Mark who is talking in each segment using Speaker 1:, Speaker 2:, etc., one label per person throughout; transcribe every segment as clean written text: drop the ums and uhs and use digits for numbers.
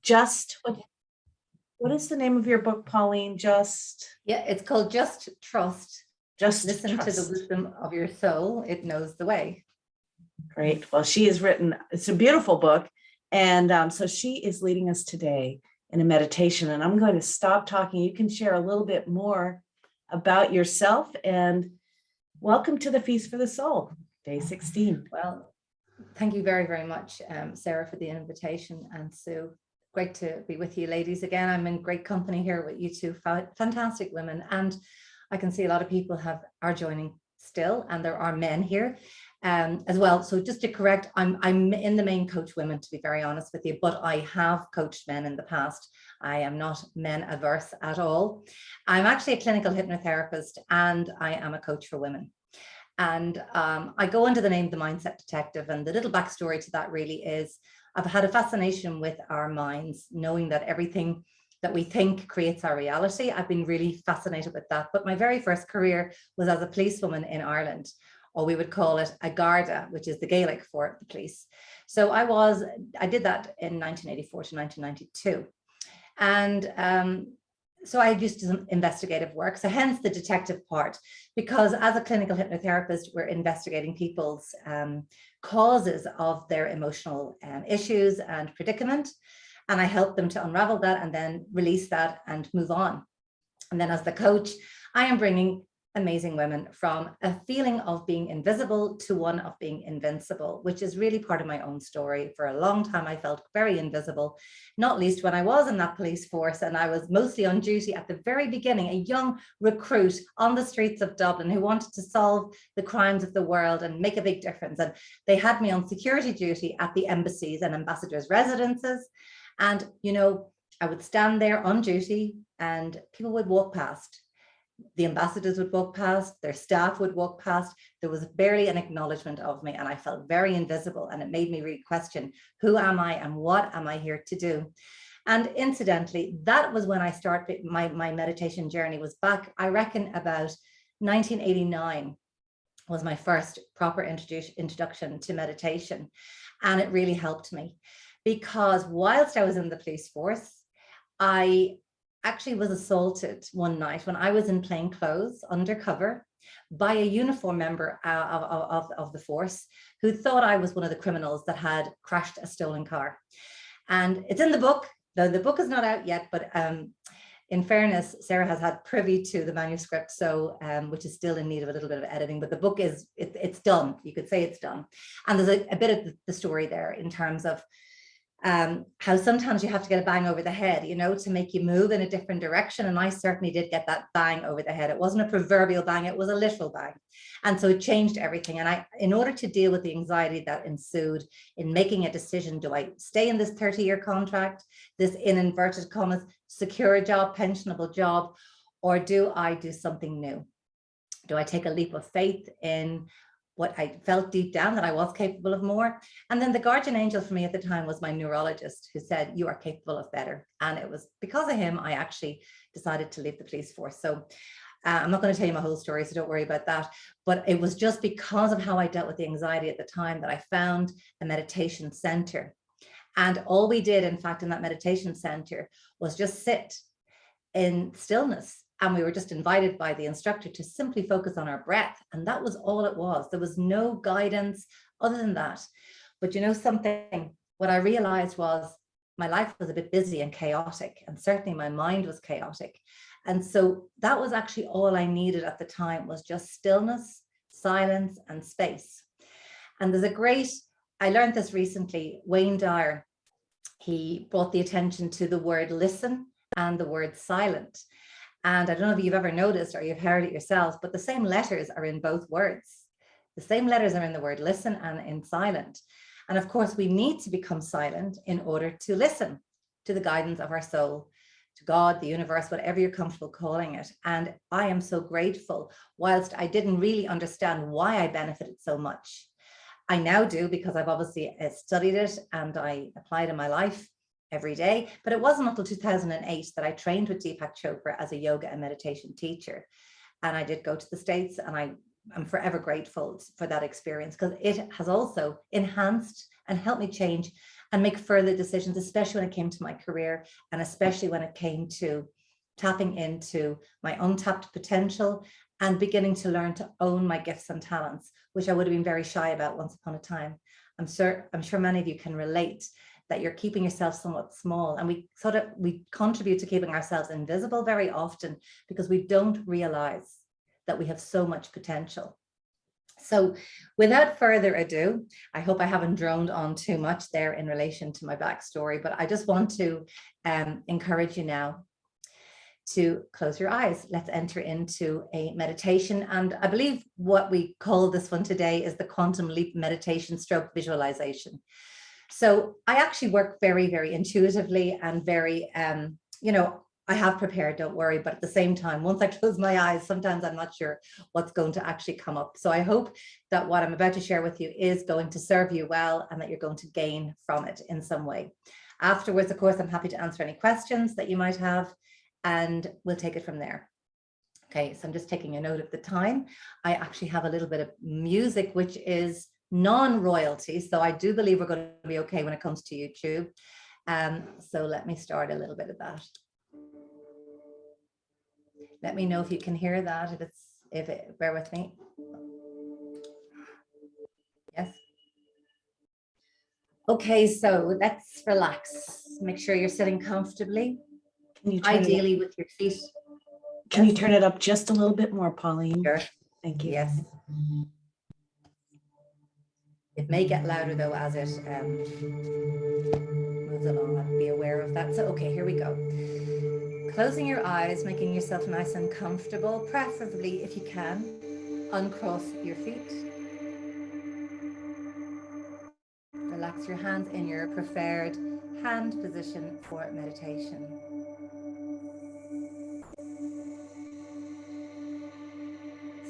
Speaker 1: Just what is the name of your book, Pauline?
Speaker 2: Yeah, it's called Just Trust.
Speaker 1: Just
Speaker 2: Listen
Speaker 1: Trust.
Speaker 2: to the wisdom of your soul. It knows the way.
Speaker 1: Great. Well, she has written, it's a beautiful book. And so she is leading us today in a meditation, and I'm going to stop talking. You can share a little bit more about yourself, and welcome to the Feast for the Soul, day 16.
Speaker 2: Well, thank you very, very much, Sarah, for the invitation, and Sue. Great to be with you ladies again. I'm in great company here with you two fantastic women, and I can see a lot of people are joining still, and there are men here as well. So just to correct, I'm in the main coach women, to be very honest with you, but I have coached men in the past. I am not men averse at all. I'm actually a clinical hypnotherapist, and I am a coach for women. And I go under the name The Mindset Detective, and the little backstory to that really is I've had a fascination with our minds, knowing that everything that we think creates our reality. I've been really fascinated with that. But my very first career was as a policewoman in Ireland, or we would call it a Garda, which is the Gaelic for the police. So I did that in 1984 to 1992. And so I used to some investigative work, so hence the detective part, because as a clinical hypnotherapist, we're investigating people's causes of their emotional issues and predicament. And I help them to unravel that and then release that and move on. And then as the coach, I am bringing amazing women from a feeling of being invisible to one of being invincible, which is really part of my own story. For a long time, I felt very invisible, not least when I was in that police force and I was mostly on duty at the very beginning, a young recruit on the streets of Dublin who wanted to solve the crimes of the world and make a big difference. And they had me on security duty at the embassies and ambassadors' residences. And, you know, I would stand there on duty and people would walk past. The ambassadors would walk past, their staff would walk past. There was barely an acknowledgement of me, and I felt very invisible, and it made me really question, who am I and what am I here to do? And incidentally, that was when I started my meditation journey. Was back, I reckon, about 1989 was my first proper introduction to meditation. And it really helped me because whilst I was in the police force, I actually was assaulted one night when I was in plain clothes undercover by a uniformed member of the force who thought I was one of the criminals that had crashed a stolen car. And it's in the book, though the book is not out yet, but in fairness, Sarah has had privy to the manuscript, so which is still in need of a little bit of editing, but the book is, it's done. You could say it's done. And there's a bit of the story there in terms of how sometimes you have to get a bang over the head, you know, to make you move in a different direction. And I certainly did get that bang over the head. It wasn't a proverbial bang, it was a literal bang. And so it changed everything. And in order to deal with the anxiety that ensued in making a decision, do I stay in this 30-year contract, this in inverted commas, secure job, pensionable job, or do I do something new? Do I take a leap of faith in what I felt deep down that I was capable of more? And then the guardian angel for me at the time was my neurologist, who said, you are capable of better. And it was because of him, I actually decided to leave the police force. So I'm not going to tell you my whole story, so don't worry about that. But it was just because of how I dealt with the anxiety at the time that I found a meditation center. And all we did, in fact, in that meditation center was just sit in stillness. And we were just invited by the instructor to simply focus on our breath. And that was all it was. There was no guidance other than that. But you know something, what I realized was my life was a bit busy and chaotic, and certainly my mind was chaotic. And so that was actually all I needed at the time, was just stillness, silence, and space. And I learned this recently, Wayne Dyer, he brought the attention to the word listen and the word silent. And I don't know if you've ever noticed or you've heard it yourselves, but the same letters are in both words. The same letters are in the word listen and in silent. And of course, we need to become silent in order to listen to the guidance of our soul, to God, the universe, whatever you're comfortable calling it. And I am so grateful. Whilst I didn't really understand why I benefited so much, I now do, because I've obviously studied it and I applied in my life every day. But it wasn't until 2008 that I trained with Deepak Chopra as a yoga and meditation teacher. And I did go to the States, and I'm forever grateful for that experience, because it has also enhanced and helped me change and make further decisions, especially when it came to my career, and especially when it came to tapping into my untapped potential and beginning to learn to own my gifts and talents, which I would have been very shy about once upon a time. I'm sure many of you can relate that you're keeping yourself somewhat small, and we contribute to keeping ourselves invisible very often because we don't realize that we have so much potential. So without further ado, I hope I haven't droned on too much there in relation to my backstory, but I just want to encourage you now to close your eyes. Let's enter into a meditation. And I believe what we call this one today is the quantum leap meditation stroke visualization. So I actually work very, very intuitively and very, I have prepared, don't worry. But at the same time, once I close my eyes, sometimes I'm not sure what's going to actually come up. So I hope that what I'm about to share with you is going to serve you well and that you're going to gain from it in some way. Afterwards, of course, I'm happy to answer any questions that you might have, and we'll take it from there. Okay, so I'm just taking a note of the time. I actually have a little bit of music, which is non-royalty. So I do believe we're going to be okay when it comes to YouTube. So let me start a little bit of that. Let me know if you can hear that, bear with me. Yes. Okay, so let's relax. Make sure you're sitting comfortably.
Speaker 1: Can you turn
Speaker 2: ideally with your feet.
Speaker 1: Can you turn it up just a little bit more, Pauline?
Speaker 2: Sure.
Speaker 1: Thank you.
Speaker 2: Yes. It may get louder though as it moves along. I'll be aware of that. So, okay, here we go. Closing your eyes, making yourself nice and comfortable, preferably if you can, uncross your feet. Relax your hands in your preferred hand position for meditation.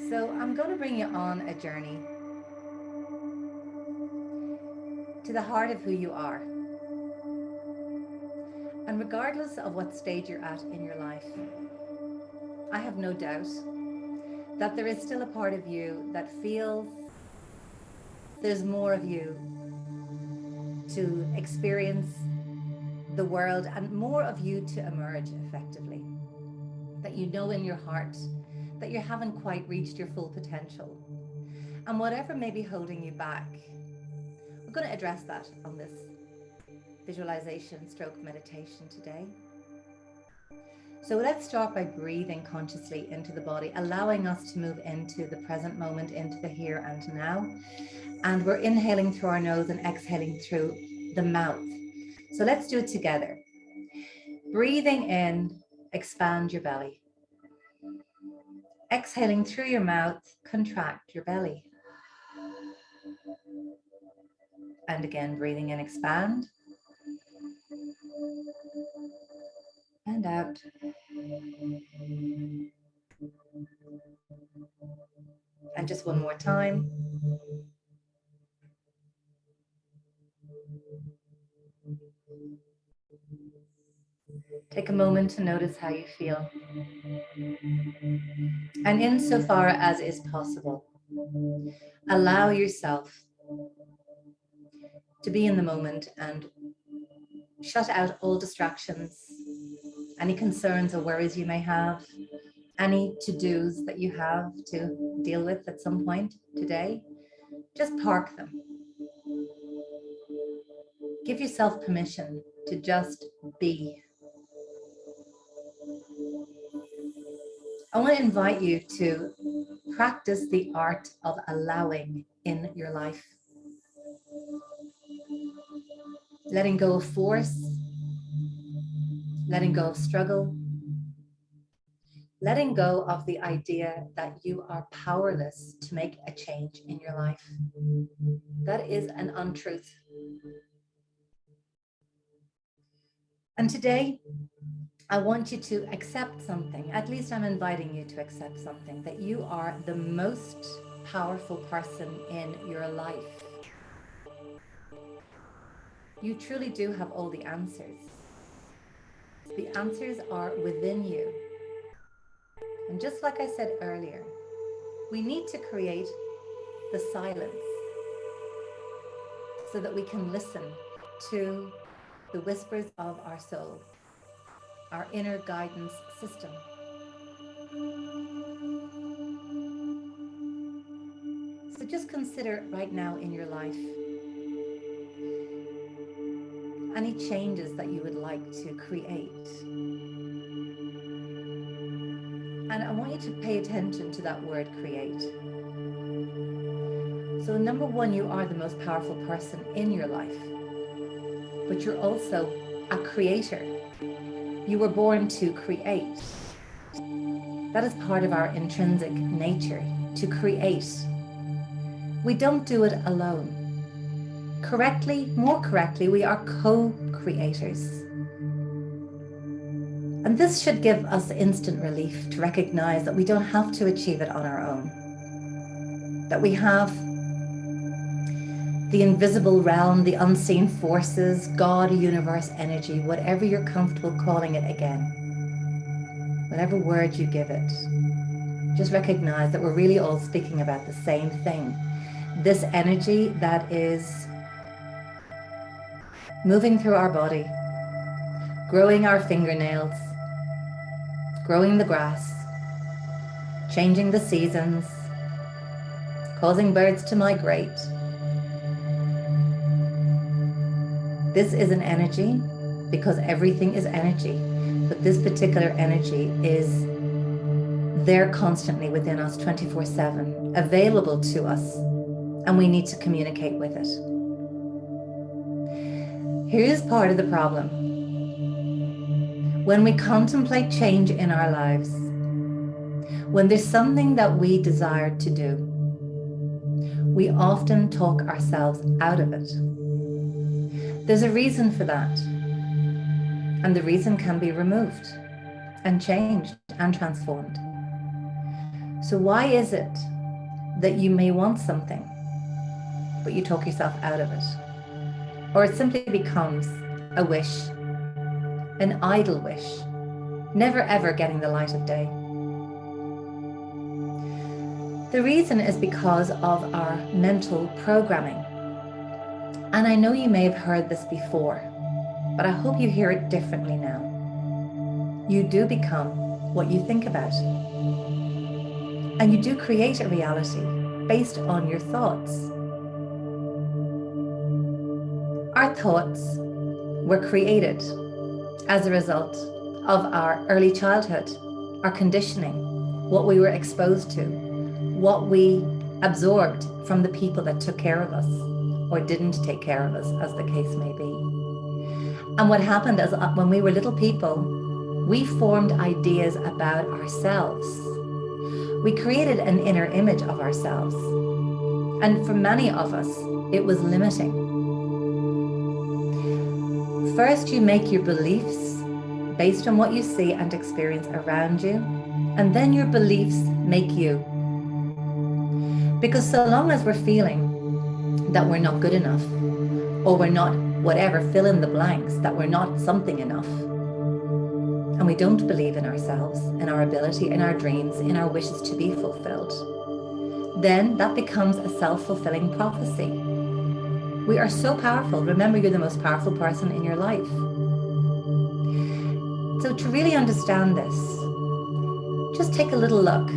Speaker 2: So I'm going to bring you on a journey to the heart of who you are. And regardless of what stage you're at in your life, I have no doubt that there is still a part of you that feels there's more of you to experience the world and more of you to emerge effectively. That you know in your heart that you haven't quite reached your full potential. And whatever may be holding you back, we're going to address that on this visualization stroke meditation today. So let's start by breathing consciously into the body, allowing us to move into the present moment, into the here and now. And we're inhaling through our nose and exhaling through the mouth. So let's do it together. Breathing in, expand your belly. Exhaling through your mouth, contract your belly. And again, breathing in, expand. And out. And just one more time. Take a moment to notice how you feel. And insofar as is possible, allow yourself to be in the moment and shut out all distractions, any concerns or worries you may have, any to-dos that you have to deal with at some point today. Just park them. Give yourself permission to just be. I want to invite you to practice the art of allowing in your life. Letting go of force, letting go of struggle, letting go of the idea that you are powerless to make a change in your life. That is an untruth. And today, I want you to accept something. At least I'm inviting you to accept something, that you are the most powerful person in your life. You truly do have all the answers. The answers are within you. And just like I said earlier, we need to create the silence so that we can listen to the whispers of our soul, our inner guidance system. So just consider right now in your life any changes that you would like to create. And I want you to pay attention to that word create. So number one, you are the most powerful person in your life, but you're also a creator. You were born to create. That is part of our intrinsic nature, to create. We don't do it alone. More correctly, we are co-creators. And this should give us instant relief to recognize that we don't have to achieve it on our own. That we have the invisible realm, the unseen forces, God, universe, energy, whatever you're comfortable calling it again. Whatever word you give it. Just recognize that we're really all speaking about the same thing. This energy that is moving through our body, growing our fingernails, growing the grass, changing the seasons, causing birds to migrate. This is an energy because everything is energy, but this particular energy is there constantly within us 24/7, available to us, and we need to communicate with it. Here's part of the problem. When we contemplate change in our lives, when there's something that we desire to do, we often talk ourselves out of it. There's a reason for that, and the reason can be removed and changed and transformed. So why is it that you may want something, but you talk yourself out of it? Or it simply becomes a wish, an idle wish, never ever getting the light of day. The reason is because of our mental programming. And I know you may have heard this before, but I hope you hear it differently now. You do become what you think about. And you do create a reality based on your thoughts. Our thoughts were created as a result of our early childhood, our conditioning, what we were exposed to, what we absorbed from the people that took care of us or didn't take care of us, as the case may be. And what happened is when we were little people, we formed ideas about ourselves. We created an inner image of ourselves. And for many of us, it was limiting. First, you make your beliefs based on what you see and experience around you, and then your beliefs make you. Because so long as we're feeling that we're not good enough, or we're not whatever, fill in the blanks, that we're not something enough, and we don't believe in ourselves, in our ability, in our dreams, in our wishes to be fulfilled, then that becomes a self-fulfilling prophecy. We are so powerful. Remember, you're the most powerful person in your life. So to really understand this, just take a little look.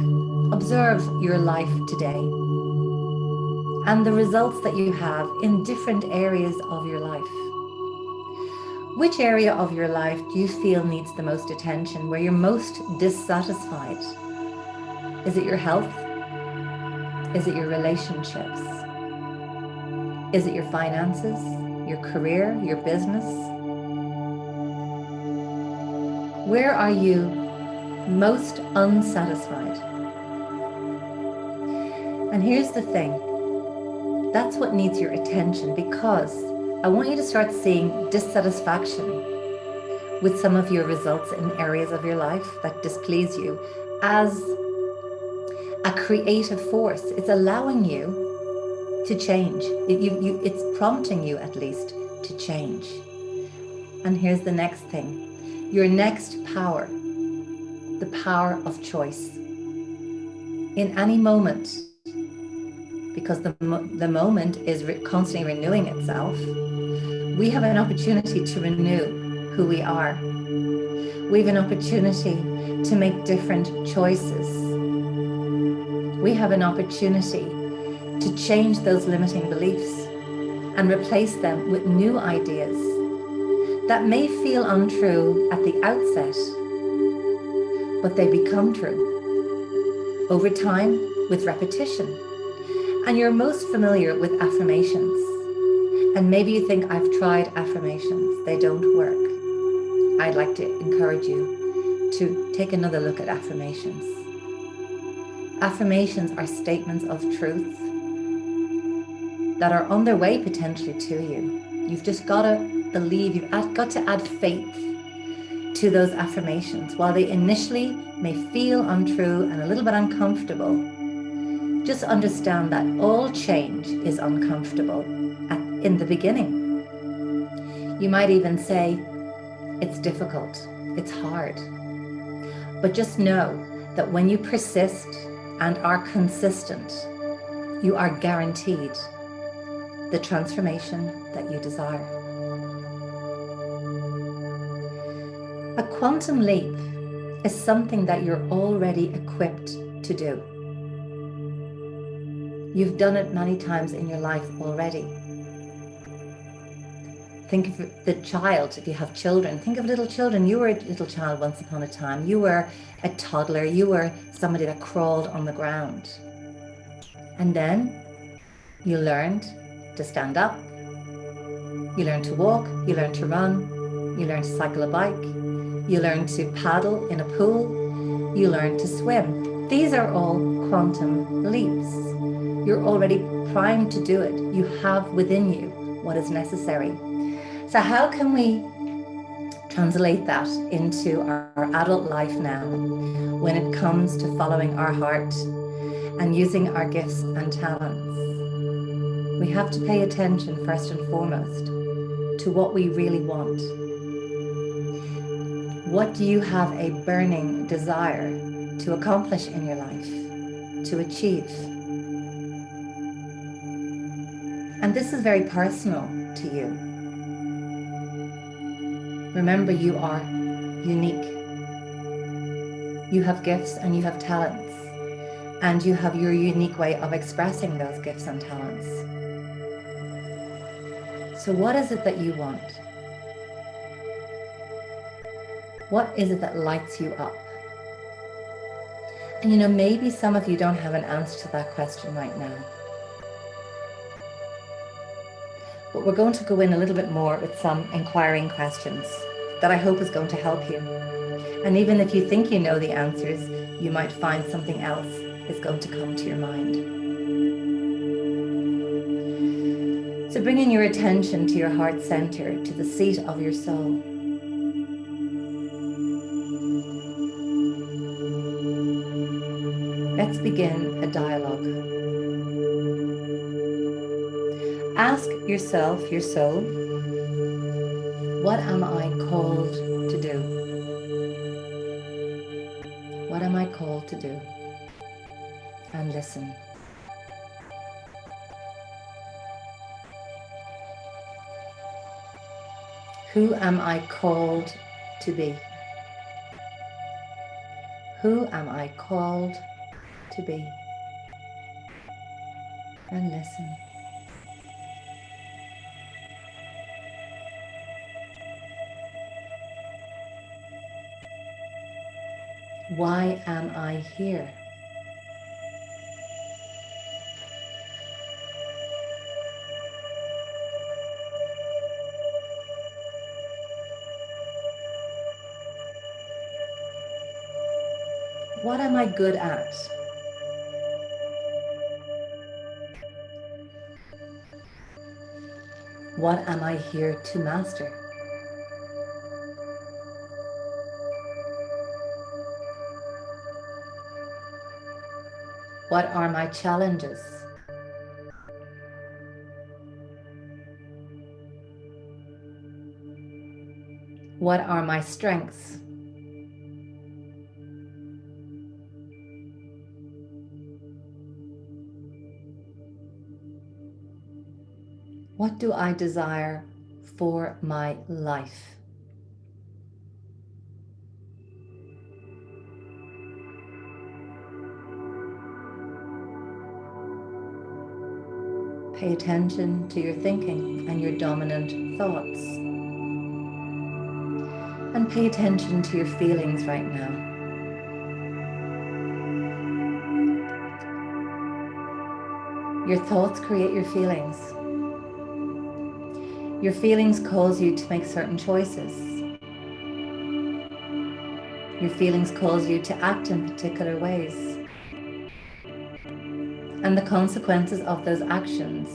Speaker 2: Observe your life today and the results that you have in different areas of your life. Which area of your life do you feel needs the most attention, where you're most dissatisfied? Is it your health? Is it your relationships? Is it your finances, your career, your business? Where are you most unsatisfied? And here's the thing, that's what needs your attention, because I want you to start seeing dissatisfaction with some of your results in areas of your life that displease you as a creative force. It's allowing you to change. It's prompting you, at least, to change. And here's the next thing. Your next power, the power of choice. In any moment, because the moment is constantly renewing itself, we have an opportunity to renew who we are. We have an opportunity to make different choices. We have an opportunity to change those limiting beliefs and replace them with new ideas that may feel untrue at the outset, but they become true over time with repetition. And you're most familiar with affirmations. And maybe you think, I've tried affirmations, they don't work. I'd like to encourage you to take another look at affirmations. Affirmations are statements of truth that are on their way potentially to you. You've just got to believe, you've got to add faith to those affirmations. While they initially may feel untrue and a little bit uncomfortable, just understand that all change is uncomfortable in the beginning. You might even say, it's difficult, it's hard. But just know that when you persist and are consistent, you are guaranteed the transformation that you desire. A quantum leap is something that you're already equipped to do. You've done it many times in your life already. Think of the child, if you have children, think of little children. You were a little child once upon a time. You were a toddler. You were somebody that crawled on the ground. And then you learned to stand up. You learned to walk. You learned to run. You learned to cycle a bike. You learned to paddle in a pool. You learned to swim. These are all quantum leaps. You're already primed to do it. You have within you what is necessary. So how can we translate that into our adult life now when it comes to following our heart and using our gifts and talents? We have to pay attention first and foremost to what we really want. What do you have a burning desire to accomplish in your life, to achieve? And this is very personal to you. Remember, you are unique. You have gifts and you have talents, and you have your unique way of expressing those gifts and talents. So what is it that you want? What is it that lights you up? And maybe some of you don't have an answer to that question right now. But we're going to go in a little bit more with some inquiring questions that I hope is going to help you. And even if you think you know the answers, you might find something else is going to come to your mind. So bringing your attention to your heart center, to the seat of your soul. Let's begin a dialogue. Ask yourself, your soul, what am I called to do? What am I called to do? And listen. Who am I called to be? Who am I called to be? And listen. Why am I here? What am I good at? What am I here to master? What are my challenges? What are my strengths? What do I desire for my life. Pay attention to your thinking and your dominant thoughts. And pay attention to your feelings right now. Your thoughts create your feelings. Your feelings cause you to make certain choices. Your feelings cause you to act in particular ways. And the consequences of those actions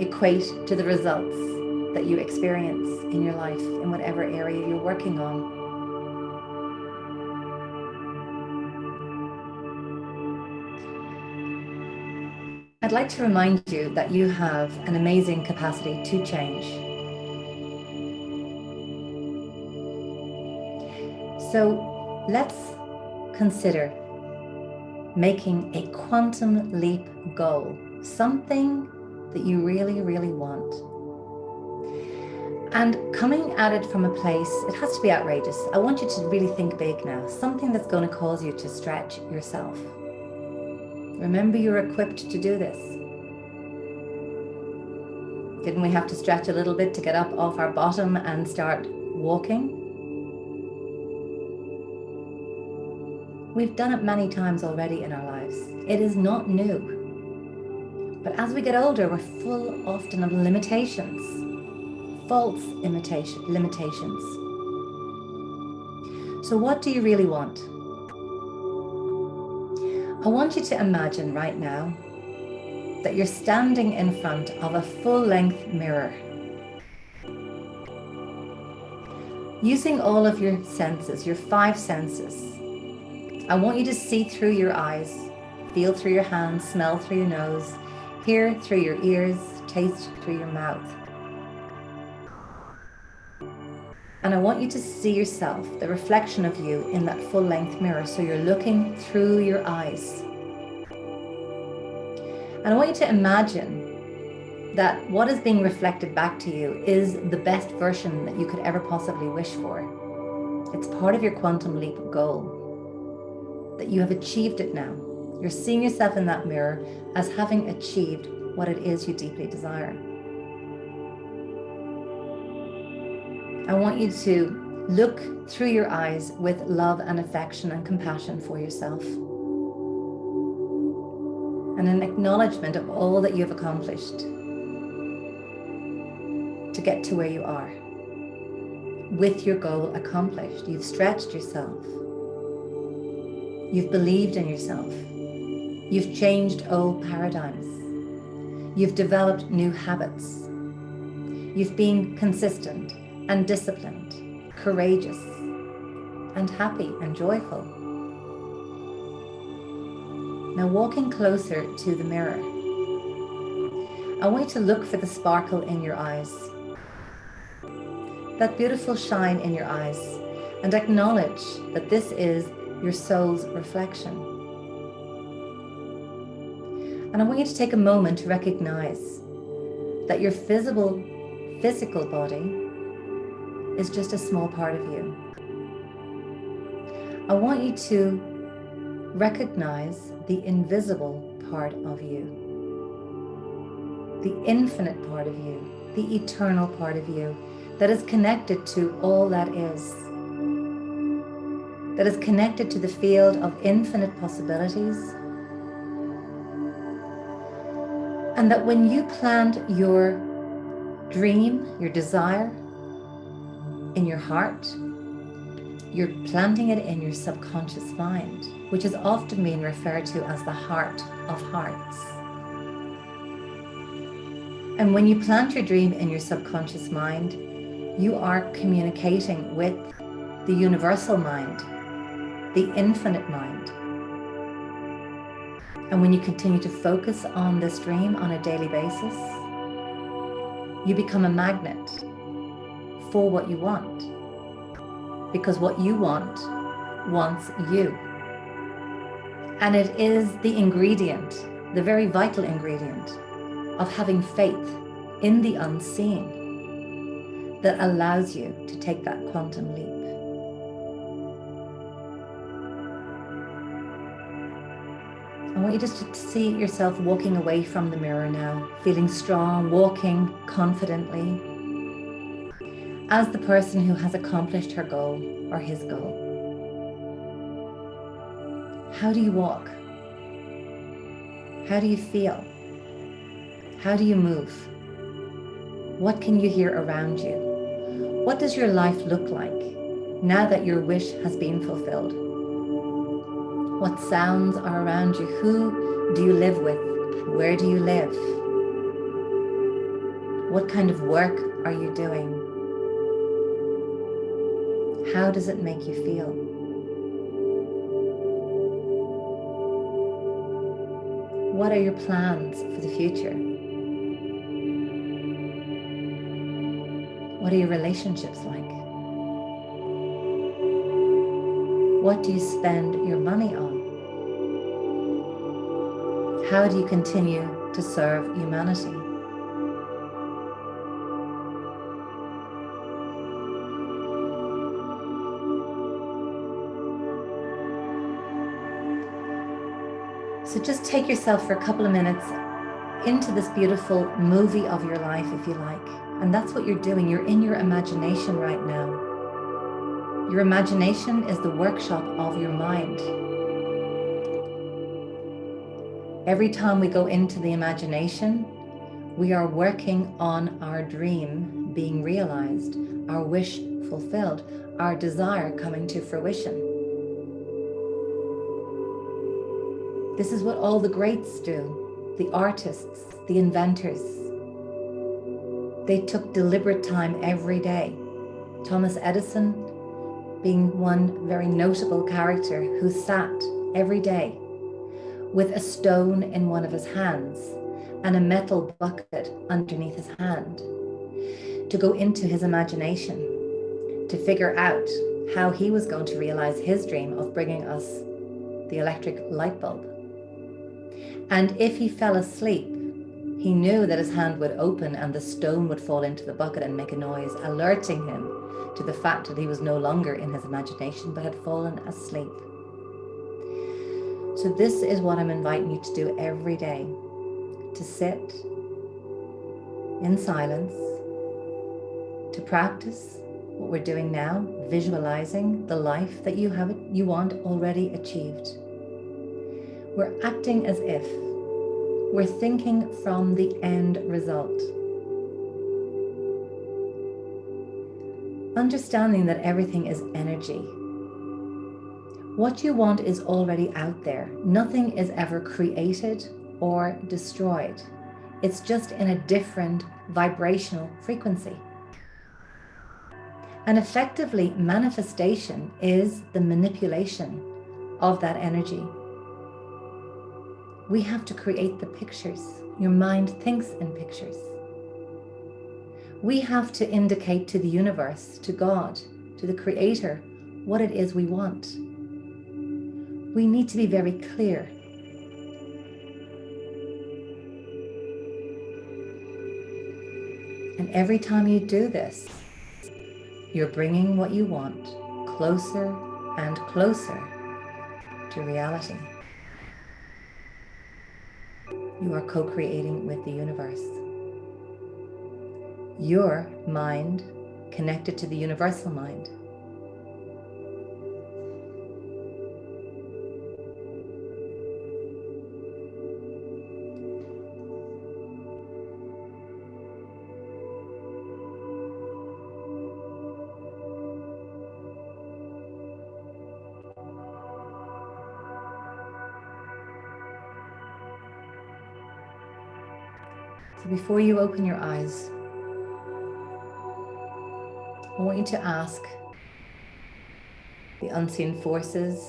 Speaker 2: equate to the results that you experience in your life, in whatever area you're working on. I'd like to remind you that you have an amazing capacity to change. So let's consider making a quantum leap goal, something that you really, really want. And coming at it from a place, it has to be outrageous. I want you to really think big now, something that's going to cause you to stretch yourself. Remember, you're equipped to do this. Didn't we have to stretch a little bit to get up off our bottom and start walking? We've done it many times already in our lives. It is not new. But as we get older, we're full often of limitations, false limitations. So what do you really want? I want you to imagine right now that you're standing in front of a full-length mirror. Using all of your senses, your 5 senses, I want you to see through your eyes, feel through your hands, smell through your nose, hear through your ears, taste through your mouth. And I want you to see yourself, the reflection of you in that full-length mirror, so you're looking through your eyes. And I want you to imagine that what is being reflected back to you is the best version that you could ever possibly wish for. It's part of your quantum leap goal, that you have achieved it now. You're seeing yourself in that mirror as having achieved what it is you deeply desire. I want you to look through your eyes with love and affection and compassion for yourself, and an acknowledgement of all that you've accomplished to get to where you are. With your goal accomplished, you've stretched yourself. You've believed in yourself. You've changed old paradigms. You've developed new habits. You've been consistent and disciplined, courageous, and happy and joyful. Now, walking closer to the mirror, I want you to look for the sparkle in your eyes, that beautiful shine in your eyes, and acknowledge that this is your soul's reflection. And I want you to take a moment to recognize that your physical body is just a small part of you. I want you to recognize the invisible part of you, the infinite part of you, the eternal part of you that is connected to all that is connected to the field of infinite possibilities. And that when you plant your dream, your desire in your heart, you're planting it in your subconscious mind, which is often being referred to as the heart of hearts. And when you plant your dream in your subconscious mind, you are communicating with the universal mind, the infinite mind. And when you continue to focus on this dream on a daily basis, you become a magnet for what you want. Because what you want wants you. And it is the ingredient, the very vital ingredient of having faith in the unseen. that allows you to take that quantum leap. I want you just to see yourself walking away from the mirror now, feeling strong, walking confidently as the person who has accomplished her goal or his goal. How do you walk? How do you feel? How do you move? What can you hear around you? What does your life look like now that your wish has been fulfilled? What sounds are around you? Who do you live with? Where do you live? What kind of work are you doing? How does it make you feel? What are your plans for the future? What are your relationships like? What do you spend your money on? How do you continue to serve humanity? So just take yourself for a couple of minutes into this beautiful movie of your life, if you like. And that's what you're doing. You're in your imagination right now. Your imagination is the workshop of your mind. Every time we go into the imagination, we are working on our dream being realized, our wish fulfilled, our desire coming to fruition. This is what all the greats do, the artists, the inventors. They took deliberate time every day. Thomas Edison being one very notable character who sat every day with a stone in one of his hands and a metal bucket underneath his hand to go into his imagination, to figure out how he was going to realize his dream of bringing us the electric light bulb. And if he fell asleep, he knew that his hand would open and the stone would fall into the bucket and make a noise, alerting him to the fact that he was no longer in his imagination but had fallen asleep. So this is what I'm inviting you to do every day, to sit in silence, to practice what we're doing now, visualizing the life that you want already achieved. We're acting as if we're thinking from the end result. Understanding that everything is energy. What you want is already out there. Nothing is ever created or destroyed. It's just in a different vibrational frequency. And effectively, manifestation is the manipulation of that energy. We have to create the pictures. Your mind thinks in pictures. We have to indicate to the universe, to God, to the Creator, what it is we want. We need to be very clear. And every time you do this, you're bringing what you want closer and closer to reality. You are co-creating with the universe. Your mind connected to the universal mind. So before you open your eyes, I want you to ask the unseen forces,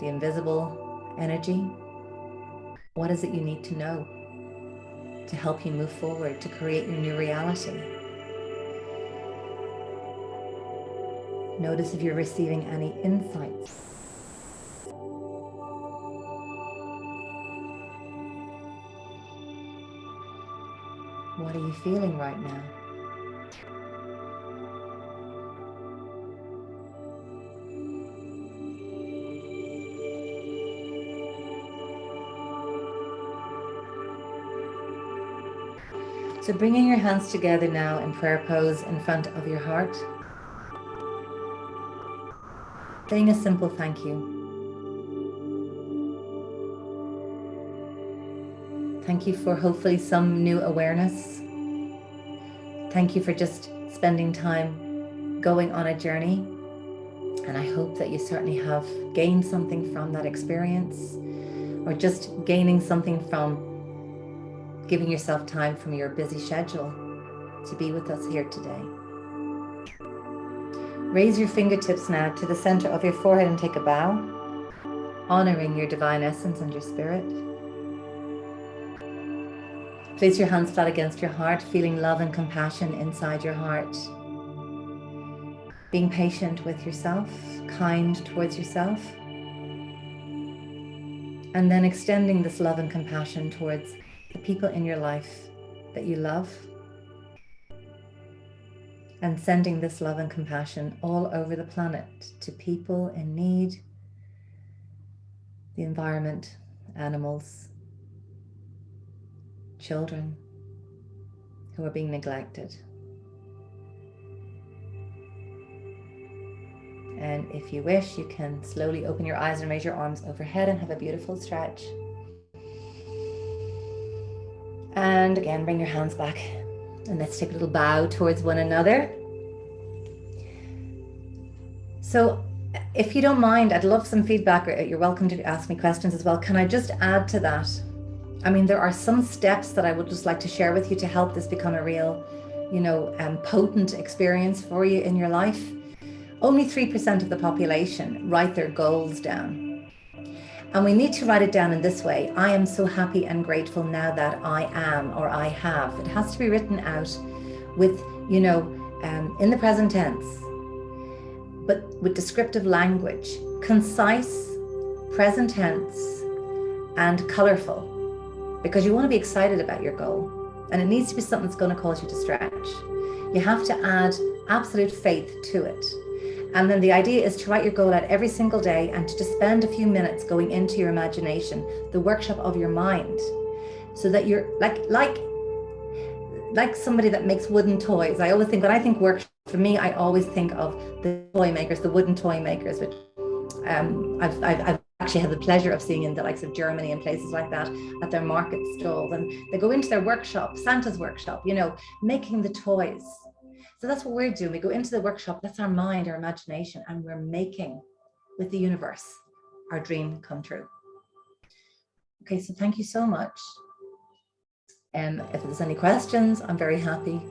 Speaker 2: the invisible energy, what is it you need to know to help you move forward, to create your new reality? Notice if you're receiving any insights. What are you feeling right now? So bringing your hands together now in prayer pose in front of your heart. Saying a simple thank you. Thank you for hopefully some new awareness. Thank you for just spending time going on a journey. And I hope that you certainly have gained something from that experience, or just gaining something from giving yourself time from your busy schedule to be with us here today. Raise your fingertips now to the center of your forehead and take a bow, honoring your divine essence and your spirit. Place your hands flat against your heart, feeling love and compassion inside your heart. Being patient with yourself, kind towards yourself. And then extending this love and compassion towards the people in your life that you love. And sending this love and compassion all over the planet to people in need, the environment, animals, children who are being neglected. And if you wish, you can slowly open your eyes and raise your arms overhead and have a beautiful stretch. And again, bring your hands back and let's take a little bow towards one another. So if you don't mind, I'd love some feedback, or you're welcome to ask me questions as well. Can I just add to that? I mean, there are some steps that I would just like to share with you to help this become a real, potent experience for you in your life. Only 3% of the population write their goals down. And we need to write it down in this way. I am so happy and grateful now that I am, or I have. It has to be written out with, in the present tense, but with descriptive language, concise, present tense, and colorful. Because you want to be excited about your goal, and it needs to be something that's going to cause you to stretch. You have to add absolute faith to it. And then the idea is to write your goal out every single day and to just spend a few minutes going into your imagination, the workshop of your mind, so that you're like somebody that makes wooden toys. I always think, when I think workshop, for me, I always think of the toy makers, the wooden toy makers, which I've actually had the pleasure of seeing in the likes of Germany and places like that at their market stalls. And they go into their workshop, Santa's workshop, making the toys. So that's what we're doing. We go into the workshop, that's our mind, our imagination, and we're making with the universe our dream come true. Okay, so thank you so much. If there's any questions, I'm very happy